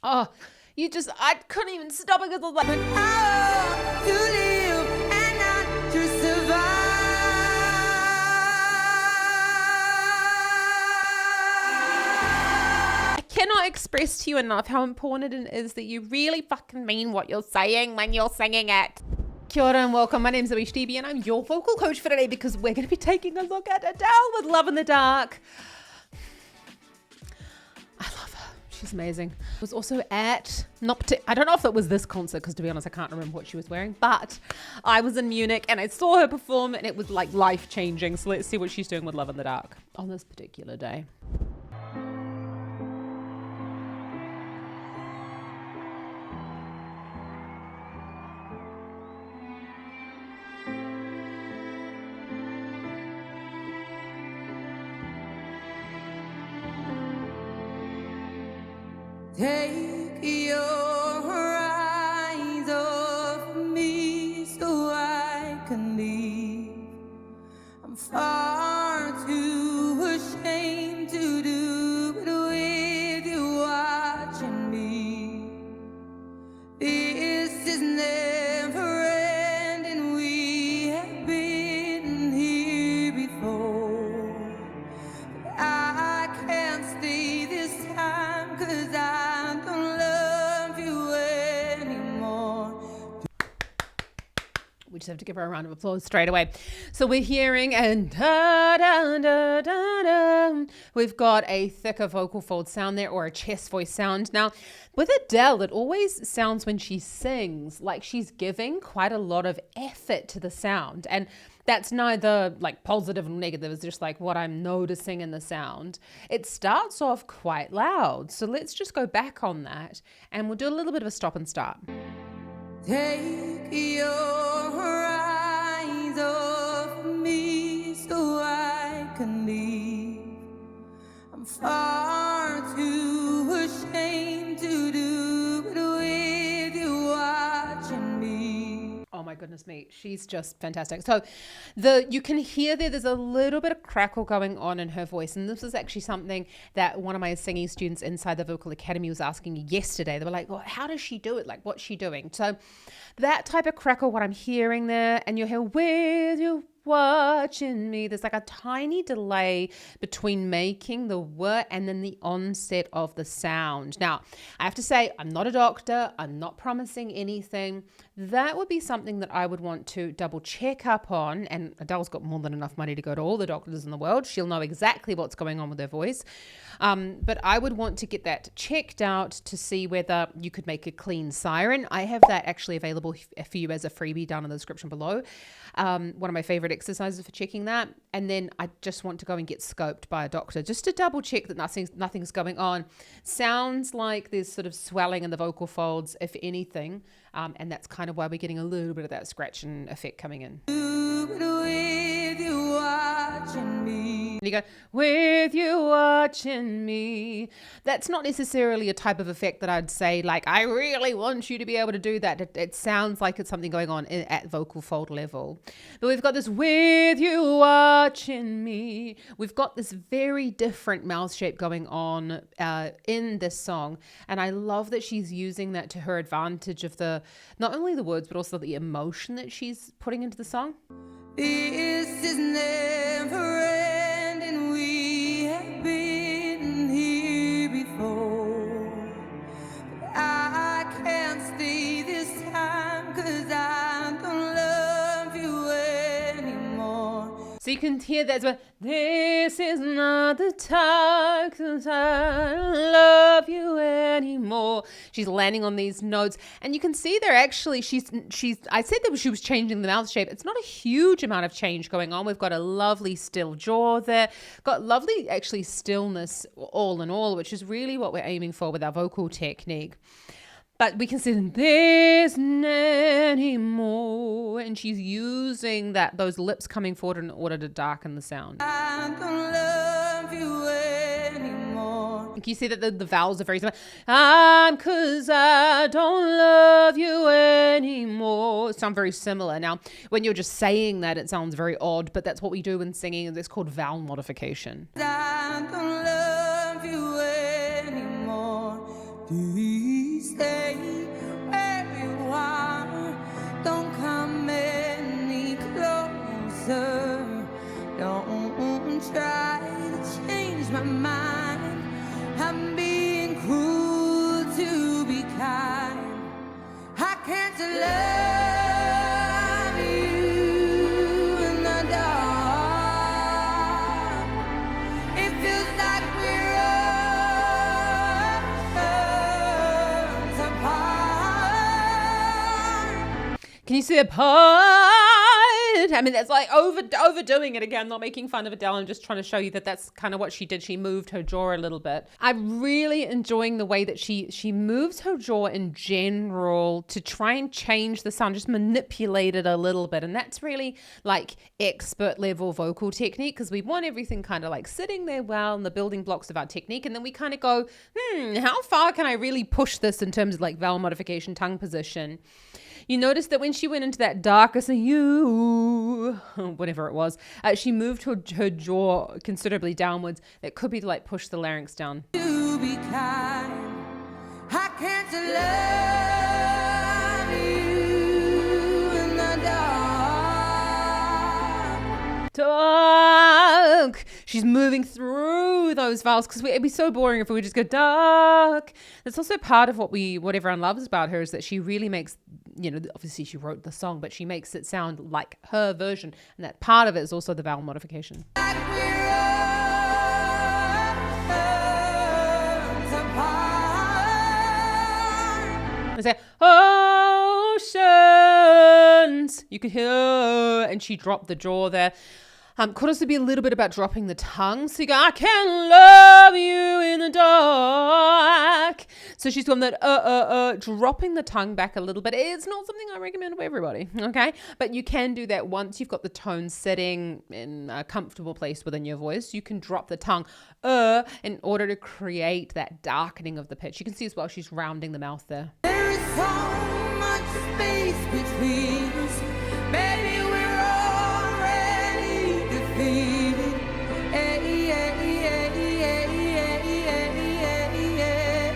Oh, I couldn't even stop it because I was like, How to live and not to survive. I cannot express to you enough how important it is that you really fucking mean what you're saying when you're singing it. Kia ora and welcome. My name's ZoeStibi and I'm your vocal coach for today because we're going to be taking a look at Adele with Love in the Dark. I love her. She's amazing. I was also at, I don't know if it was this concert because to be honest, I can't remember what she was wearing, but I was in Munich and I saw her perform and it was like life changing. So let's see what she's doing with Love in the Dark on this particular day. Take your eyes off me so I can leave. I'm far too ashamed to do it with you watching me. This is never ending. We have been here before. But I can't stay this time 'cause I don't love you anymore. We just have to give her a round of applause straight away. So we're hearing and da, da, da, da, da. We've got a thicker vocal fold sound there, or a chest voice sound. Now with Adele, it always sounds when she sings like she's giving quite a lot of effort to the sound, and that's neither like positive or negative. It's just like what I'm noticing in the sound. It starts off quite loud, so let's just go back on that and we'll do a little bit of a stop and start. Take your eyes off me so I can leave. I'm far too ashamed to do it with you watching me. Oh my goodness me, she's just fantastic. So you can hear there's a little bit of crackle going on in her voice, and this is actually something that one of my singing students inside the Vocal Academy was asking me yesterday. They were like, well, how does she do it? Like, what's she doing? So that type of crackle, what I'm hearing there, and you'll hear with you watching me, there's like a tiny delay between making the word and then the onset of the sound. Now, I have to say, I'm not a doctor. I'm not promising anything. That would be something that I would want to double check up on. And Adele's got more than enough money to go to all the doctors in the world. She'll know exactly what's going on with her voice. But I would want to get that checked out to see whether you could make a clean siren. I have that actually available for you as a freebie down in the description below. One of my favorite exercises for checking that. And then I just want to go and get scoped by a doctor just to double check that nothing's going on. Sounds like there's sort of swelling in the vocal folds, if anything. And that's kind of why we're getting a little bit of that scratching effect coming in. With you watching me. And you go, with you watching me. That's not necessarily a type of effect that I'd say, like, I really want you to be able to do that. It sounds like it's something going on at vocal fold level. But we've got this with you watching me. We've got this very different mouth shape going on in this song. And I love that she's using that to her advantage of not only the words, but also the emotion that she's putting into the song. This is never ending. We have been here before. But I can't stay this time 'cause I don't love you anymore. So you can hear that as well. This is not the time 'cause I don't love you anymore. She's landing on these notes, and you can see there actually I said that she was changing the mouth shape. It's not a huge amount of change going on. We've got a lovely still jaw there, got lovely actually stillness all in all, which is really what we're aiming for with our vocal technique. But we can see this anymore, and she's using those lips coming forward in order to darken the sound. I don't love you anymore. Can you see that the vowels are very similar? 'Cause I don't love you anymore. Sound very similar. Now, when you're just saying that, it sounds very odd, but that's what we do in singing, and it's called vowel modification. I don't love you anymore. Please stay where you are. Don't come any closer. Don't try to change my mind. I'm being cruel to be kind. I can't love you in the dark. It feels like we're oceans apart. Can you see a part? I mean, that's like overdoing it again. I'm not making fun of Adele. I'm just trying to show you that that's kind of what she did. She moved her jaw a little bit. I'm really enjoying the way that she moves her jaw in general to try and change the sound, just manipulate it a little bit. And that's really like expert level vocal technique, because we want everything kind of like sitting there well in the building blocks of our technique. And then we kind of go, how far can I really push this in terms of like vowel modification, tongue position? You notice that when she went into that darker, so you, whatever it was, she moved her jaw considerably downwards. That could be to like push the larynx down. To be kind, I can't love you in the Dark. She's moving through those vowels, because it'd be so boring if we would just go dark. That's also part of what everyone loves about her, is that she really makes, obviously she wrote the song, but she makes it sound like her version. And that part of it is also the vowel modification. like we're oceans apart. I say, oceans. You can hear, and she dropped the jaw there. Could also be a little bit about dropping the tongue. So you go, I can love you in the dark. So she's doing that, dropping the tongue back a little bit. It's not something I recommend for everybody, okay? But you can do that once you've got the tone sitting in a comfortable place within your voice. You can drop the tongue, in order to create that darkening of the pitch. You can see as well, she's rounding the mouth there. There is so much space between us. Baby, we're already defeated.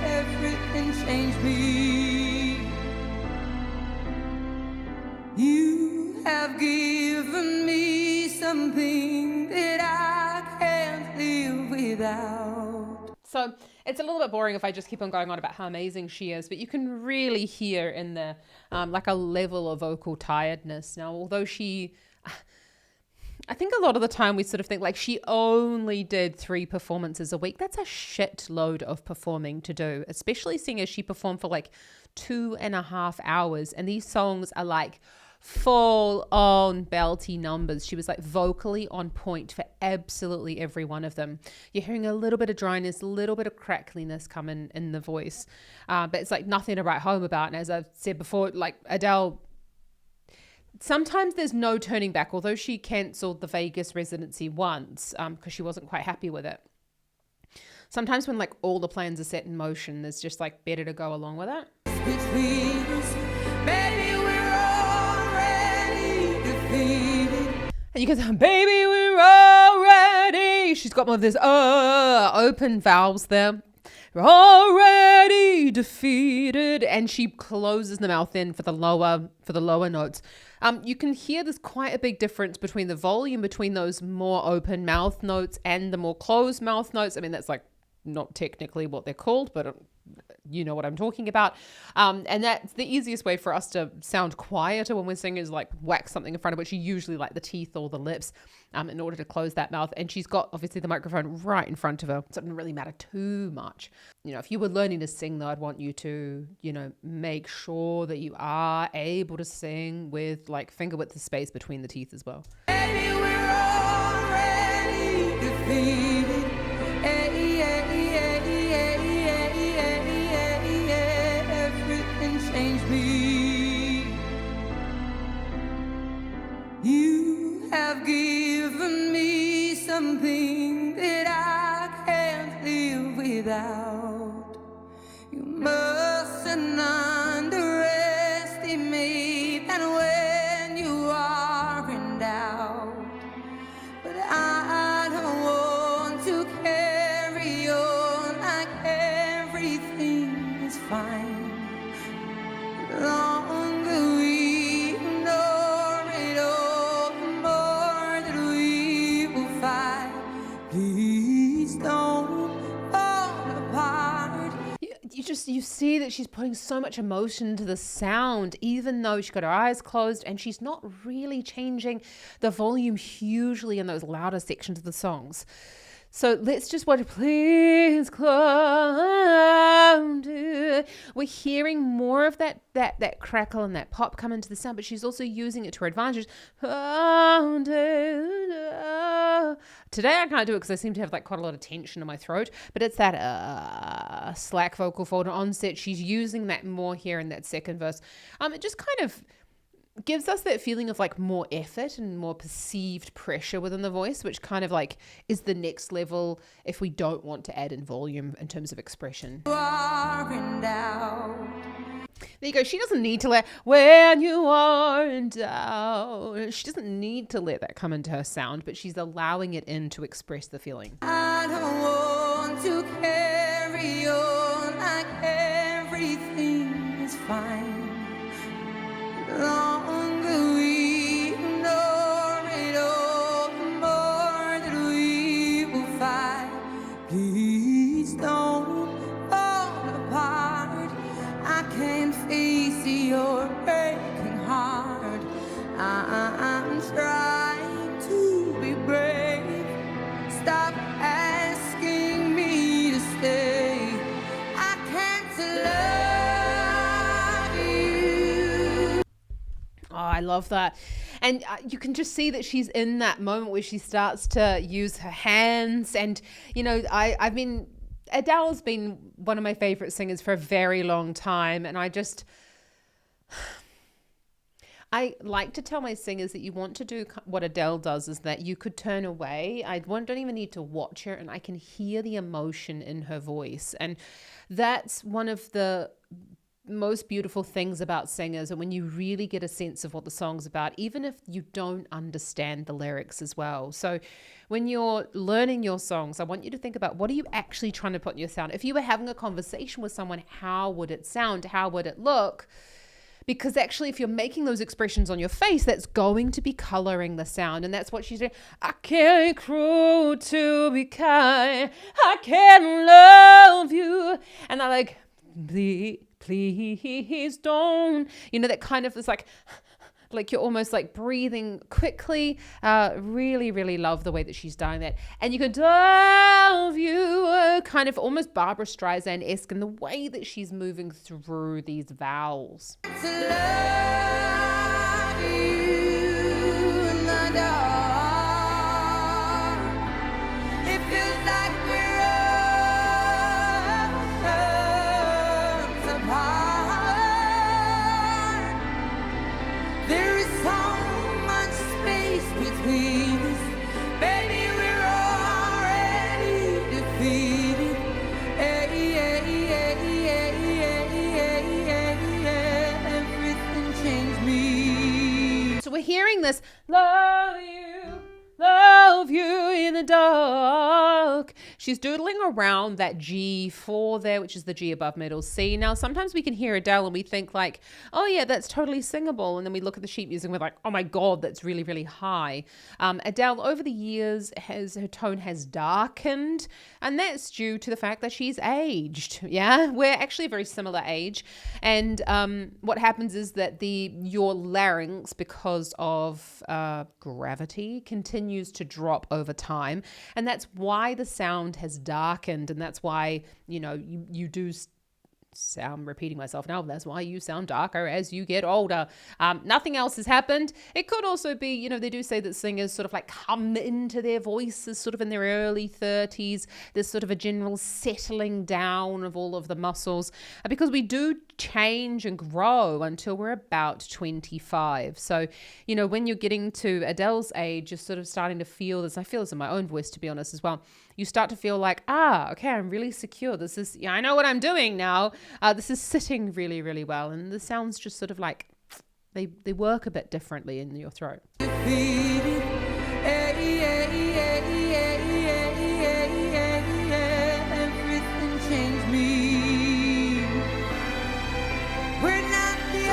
Everything changed me. You have given me something that I can't live without. So it's a little bit boring if I just keep on going on about how amazing she is, but you can really hear in there like a level of vocal tiredness. Now, although I think a lot of the time we sort of think like she only did 3 performances a week. That's a shitload of performing to do, especially seeing as she performed for like 2.5 hours. And these songs are like full on belty numbers. She was like vocally on point for absolutely every one of them. You're hearing a little bit of dryness, a little bit of crackliness come in the voice, but it's like nothing to write home about. And as I've said before, like Adele, sometimes there's no turning back. Although she cancelled the Vegas residency once because she wasn't quite happy with it, sometimes when like all the plans are set in motion, there's just like better to go along with it. Between us, baby, we're already defeated. And you can say, baby, we're already. She's got one of those open vowels there. We're already defeated. And she closes the mouth in for the lower notes. You can hear there's quite a big difference between the volume between those more open mouth notes and the more closed mouth notes. I mean, that's like not technically what they're called, but you know what I'm talking about. And that's the easiest way for us to sound quieter when we're singing is like whack something in front of which you usually like the teeth or the lips in order to close that mouth. And she's got obviously the microphone right in front of her. So it doesn't really matter too much. If you were learning to sing though, I'd want you to, make sure that you are able to sing with like finger width of space between the teeth as well. Baby, we're already defeated. Everything changed me. You have given me something that I can't live without. You mustn't underestimate that when you are in doubt. But I don't want to carry on like everything is longer we ignore it all, the more that we will fight. Please don't fall apart. You see that she's putting so much emotion into the sound, even though she's got her eyes closed, and she's not really changing the volume hugely in those louder sections of the songs. So let's just watch. Please climb to. We're hearing more of that crackle and that pop come into the sound, but she's also using it to her advantage. Today I can't do it because I seem to have like quite a lot of tension in my throat, but it's that slack vocal fold onset. She's using that more here in that second verse. It just kind of gives us that feeling of like more effort and more perceived pressure within the voice, which kind of like is the next level if we don't want to add in volume in terms of expression. There you go. She doesn't need to let when you are in doubt. She doesn't need to let that come into her sound, but she's allowing it in to express the feeling. I don't want to carry on like everything is fine. The longer we ignore it all, the more that we will fight. Please don't fall apart. I can't face your breaking heart. I'm trying to be brave. Stop asking me to stay. I can't love you. Oh, I love that. And you can just see that she's in that moment where she starts to use her hands. And, you know, Adele's been one of my favorite singers for a very long time. And I like to tell my singers that you want to do what Adele does, is that you could turn away. Don't even need to watch her, and I can hear the emotion in her voice. And that's one of the most beautiful things about singers, and when you really get a sense of what the song's about, even if you don't understand the lyrics as well. So when you're learning your songs, I want you to think about, what are you actually trying to put in your sound? If you were having a conversation with someone, how would it sound? How would it look? Because actually, if you're making those expressions on your face, that's going to be coloring the sound. And that's what she's doing. I can't cruel to be kind. I can't love you. And I like, please don't. You know, that kind of is like you're almost like breathing quickly. Really, really love the way that she's done that. And you can love you, kind of almost Barbara Streisand-esque in the way that she's moving through these vowels. To love you in the dark. It feels like we're worlds apart. There is so much space between us. Baby, we're already defeated. Everything changed me. So we're hearing this, love you in the dark. She's doodling around that G4 there, which is the G above middle C. Now, sometimes we can hear Adele and we think like, oh yeah, that's totally singable. And then we look at the sheet music and we're like, oh my God, that's really, really high. Adele, over the years, her tone has darkened. And that's due to the fact that she's aged. Yeah, we're actually a very similar age. And what happens is that your larynx, because of gravity, continues to drop over time. And that's why the sound has darkened. And that's why, you do sound, repeating myself now, that's why you sound darker as you get older. Nothing else has happened. It could also be, they do say that singers sort of like come into their voices sort of in their early 30s. There's sort of a general settling down of all of the muscles, because we do change and grow until we're about 25. So, when you're getting to Adele's age, you're sort of starting to feel this. I feel this in my own voice, to be honest, as well. You start to feel like, okay, I'm really secure. This is, I know what I'm doing now. This is sitting really, really well. And the sounds just sort of like, they work a bit differently in your throat. Everything changed me. We're not the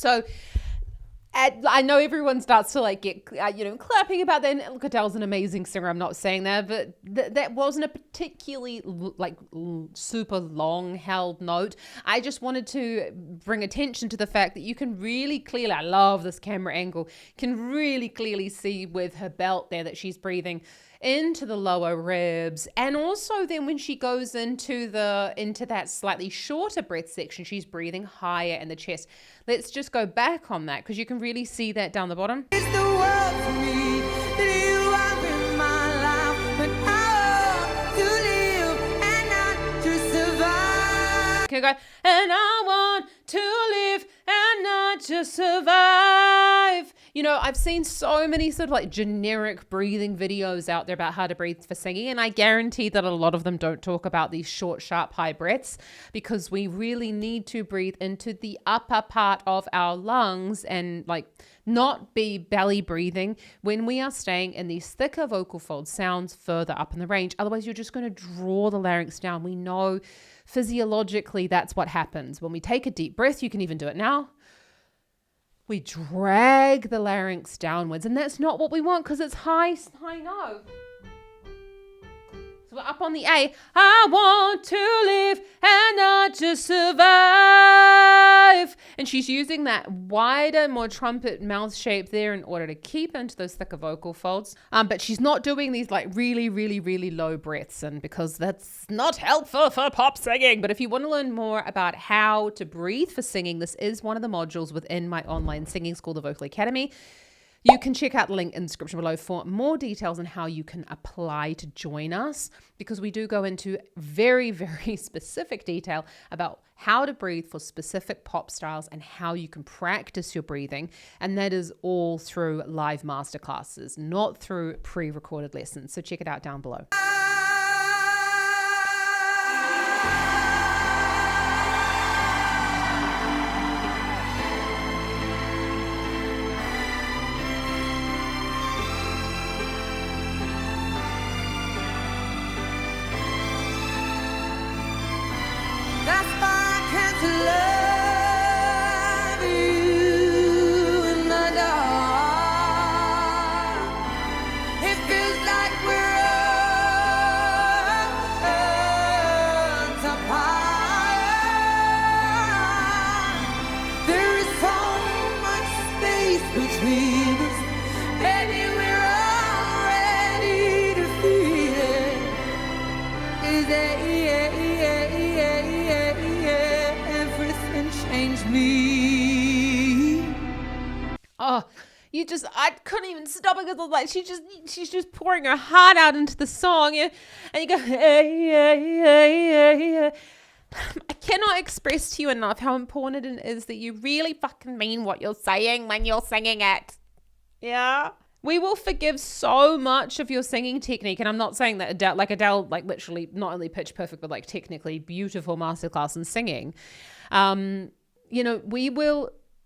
So I know everyone starts to like get, clapping about that. And look, Adele's an amazing singer. I'm not saying that, but that wasn't a particularly super long held note. I just wanted to bring attention to the fact that you can really clearly, I love this camera angle, can really clearly see with her belt there that she's breathing into the lower ribs. And also then when she goes into that slightly shorter breath section, she's breathing higher in the chest. Let's just go back on that because you can really see that down the bottom. It's the world for me that you are in my life, but I want to live and not just survive. Okay, go. And I want to live and not just survive. I've seen so many sort of like generic breathing videos out there about how to breathe for singing, and I guarantee that a lot of them don't talk about these short, sharp, high breaths, because we really need to breathe into the upper part of our lungs and like not be belly breathing when we are staying in these thicker vocal fold sounds further up in the range. Otherwise, you're just going to draw the larynx down. We know physiologically that's what happens. When we take a deep breath, you can even do it now, we drag the larynx downwards, and that's not what we want because it's high no. So we're up on the A. I want to live and not just survive. And she's using that wider, more trumpet mouth shape there in order to keep into those thicker vocal folds. But she's not doing these like really, really, really low breaths, and because that's not helpful for pop singing. But if you want to learn more about how to breathe for singing, this is one of the modules within my online singing school, the Vocal Academy. You can check out the link in the description below for more details on how you can apply to join us, because we do go into very, very specific detail about how to breathe for specific pop styles and how you can practice your breathing. And that is all through live masterclasses, not through pre-recorded lessons. So check it out down below. That's why I can't love you in the dark. It feels like we're worlds apart. There is so much space between us. Baby, we're all ready to feel it. Is it? Change me. Oh, I couldn't even stop it because I was like, she's just pouring her heart out into the song, and you go, I cannot express to you enough how important it is that you really fucking mean what you're saying when you're singing it. Yeah. We will forgive so much of your singing technique. And I'm not saying that Adele, literally not only pitch perfect, but like technically beautiful masterclass in singing.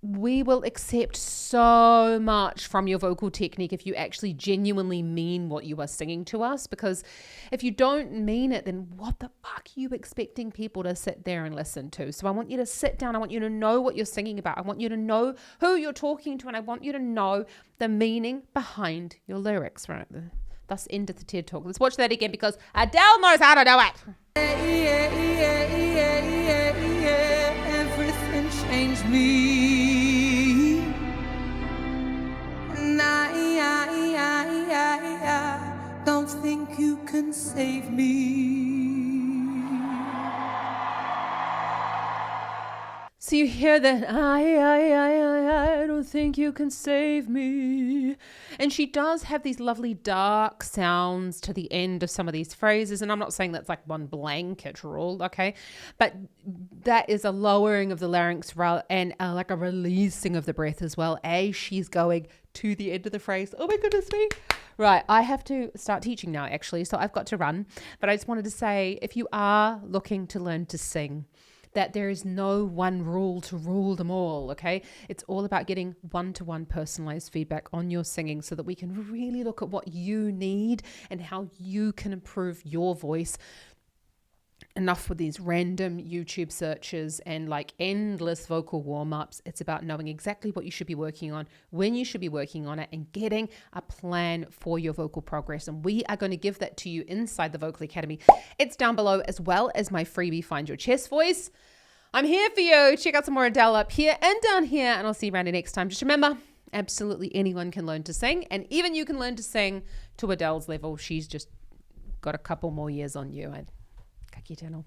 We will accept so much from your vocal technique if you actually genuinely mean what you are singing to us. Because if you don't mean it, then what the fuck are you expecting people to sit there and listen to? So I want you to sit down. I want you to know what you're singing about. I want you to know who you're talking to. And I want you to know the meaning behind your lyrics, right? Thus endeth the TED Talk. Let's watch that again because Adele knows how to do it. Everything changed me, and I don't think you can save me. So you hear that, I don't think you can save me. And she does have these lovely dark sounds to the end of some of these phrases. And I'm not saying that's like one blanket rule, okay? But that is a lowering of the larynx and like a releasing of the breath as well as she's going to the end of the phrase. Oh my goodness me. Right, I have to start teaching now actually, so I've got to run. But I just wanted to say, if you are looking to learn to sing, that there is no one rule to rule them all, okay? It's all about getting one-to-one personalized feedback on your singing so that we can really look at what you need and how you can improve your voice enough with these random YouTube searches and like endless vocal warm-ups. It's about knowing exactly what you should be working on, when you should be working on it, and getting a plan for your vocal progress. And we are going to give that to you inside the Vocal Academy. It's down below, as well as my freebie, Find Your Chest Voice. I'm here for you. Check out some more Adele up here and down here, and I'll see you around next time. Just remember, absolutely anyone can learn to sing, and even you can learn to sing to Adele's level. She's just got a couple more years on you. Ka kite anō.